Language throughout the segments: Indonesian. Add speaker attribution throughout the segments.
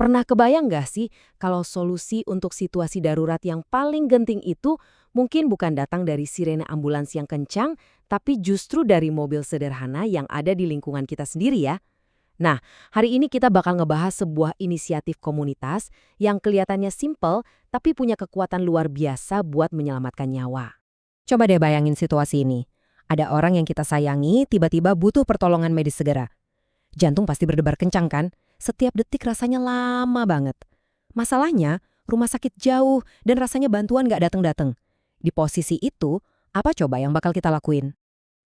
Speaker 1: Pernah kebayang nggak sih kalau solusi untuk situasi darurat yang paling genting itu mungkin bukan datang dari sirene ambulans yang kencang, tapi justru dari mobil sederhana yang ada di lingkungan kita sendiri ya? Nah, hari ini kita bakal ngebahas sebuah inisiatif komunitas yang kelihatannya simple tapi punya kekuatan luar biasa buat menyelamatkan nyawa.
Speaker 2: Coba deh bayangin situasi ini. Ada orang yang kita sayangi tiba-tiba butuh pertolongan medis segera. Jantung pasti berdebar kencang kan? Setiap detik rasanya lama banget. Masalahnya, rumah sakit jauh dan rasanya bantuan nggak datang-datang. Di posisi itu, apa coba yang bakal kita lakuin?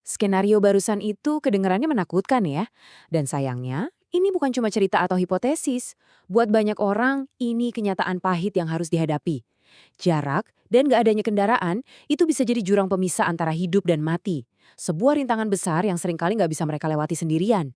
Speaker 3: Skenario barusan itu kedengarannya menakutkan ya. Dan sayangnya, ini bukan cuma cerita atau hipotesis. Buat banyak orang, ini kenyataan pahit yang harus dihadapi. Jarak dan gak adanya kendaraan itu bisa jadi jurang pemisah antara hidup dan mati. Sebuah rintangan besar yang seringkali gak bisa mereka lewati sendirian.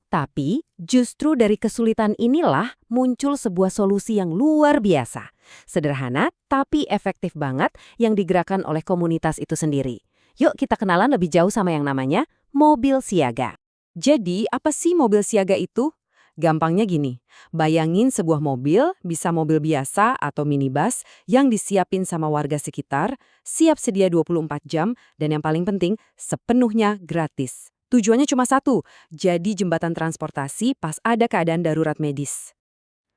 Speaker 1: Tapi, justru dari kesulitan inilah muncul sebuah solusi yang luar biasa. Sederhana, tapi efektif banget yang digerakkan oleh komunitas itu sendiri. Yuk kita kenalan lebih jauh sama yang namanya mobil siaga. Jadi, apa sih mobil siaga itu? Gampangnya gini, bayangin sebuah mobil, bisa mobil biasa atau minibus yang disiapin sama warga sekitar, siap sedia 24 jam, dan yang paling penting, sepenuhnya gratis. Tujuannya cuma satu, jadi jembatan transportasi pas ada keadaan darurat medis.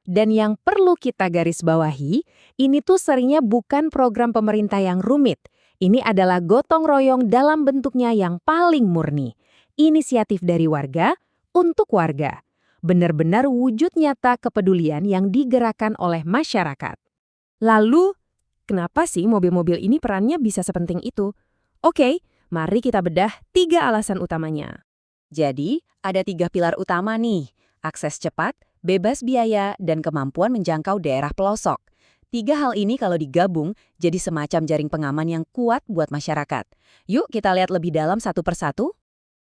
Speaker 1: Dan yang perlu kita garis bawahi, ini tuh seringnya bukan program pemerintah yang rumit. Ini adalah gotong royong dalam bentuknya yang paling murni. Inisiatif dari warga untuk warga. Benar-benar wujud nyata kepedulian yang digerakkan oleh masyarakat. Lalu, kenapa sih mobil-mobil ini perannya bisa sepenting itu? Oke, mari kita bedah 3 alasan utamanya. Jadi, ada 3 pilar utama nih. Akses cepat, bebas biaya, dan kemampuan menjangkau daerah pelosok. 3 hal ini kalau digabung, jadi semacam jaring pengaman yang kuat buat masyarakat. Yuk kita lihat lebih dalam satu persatu.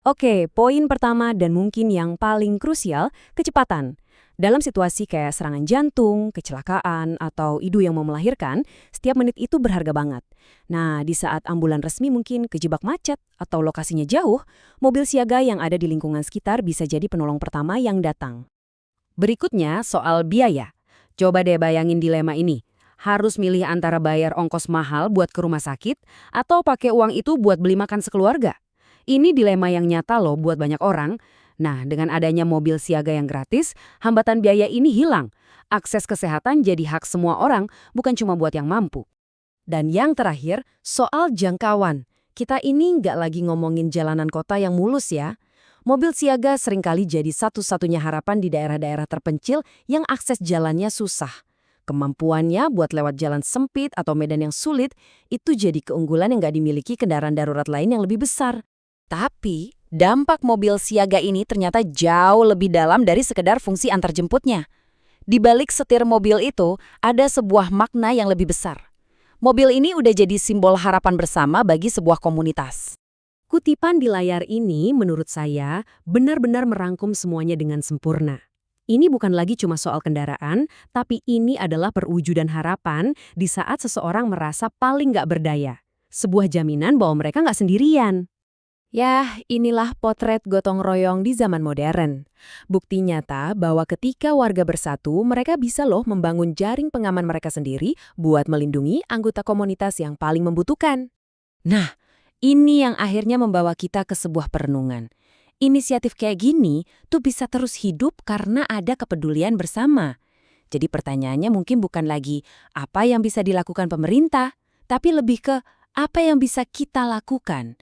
Speaker 1: Oke, poin pertama dan mungkin yang paling krusial, kecepatan. Dalam situasi kayak serangan jantung, kecelakaan, atau ibu yang mau melahirkan, setiap menit itu berharga banget. Nah, di saat ambulan resmi mungkin kejebak macet atau lokasinya jauh, mobil siaga yang ada di lingkungan sekitar bisa jadi penolong pertama yang datang. Berikutnya, soal biaya. Coba deh bayangin dilema ini. Harus milih antara bayar ongkos mahal buat ke rumah sakit atau pakai uang itu buat beli makan sekeluarga. Ini dilema yang nyata loh buat banyak orang. Nah, dengan adanya mobil siaga yang gratis, hambatan biaya ini hilang. Akses kesehatan jadi hak semua orang, bukan cuma buat yang mampu. Dan yang terakhir, soal jangkauan. Kita ini nggak lagi ngomongin jalanan kota yang mulus ya. Mobil siaga seringkali jadi satu-satunya harapan di daerah-daerah terpencil yang akses jalannya susah. Kemampuannya buat lewat jalan sempit atau medan yang sulit, itu jadi keunggulan yang nggak dimiliki kendaraan darurat lain yang lebih besar. Tapi, dampak mobil siaga ini ternyata jauh lebih dalam dari sekedar fungsi antarjemputnya. Di balik setir mobil itu, ada sebuah makna yang lebih besar. Mobil ini udah jadi simbol harapan bersama bagi sebuah komunitas. Kutipan di layar ini, menurut saya, benar-benar merangkum semuanya dengan sempurna. Ini bukan lagi cuma soal kendaraan, tapi ini adalah perwujudan harapan di saat seseorang merasa paling nggak berdaya. Sebuah jaminan bahwa mereka nggak sendirian. Yah, inilah potret gotong royong di zaman modern. Bukti nyata bahwa ketika warga bersatu, mereka bisa loh membangun jaring pengaman mereka sendiri buat melindungi anggota komunitas yang paling membutuhkan. Nah, ini yang akhirnya membawa kita ke sebuah perenungan. Inisiatif kayak gini tuh bisa terus hidup karena ada kepedulian bersama. Jadi pertanyaannya mungkin bukan lagi apa yang bisa dilakukan pemerintah, tapi lebih ke apa yang bisa kita lakukan.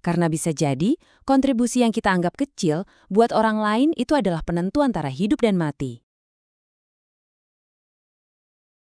Speaker 1: Karena bisa jadi, kontribusi yang kita anggap kecil, buat orang lain itu adalah penentu antara hidup dan mati.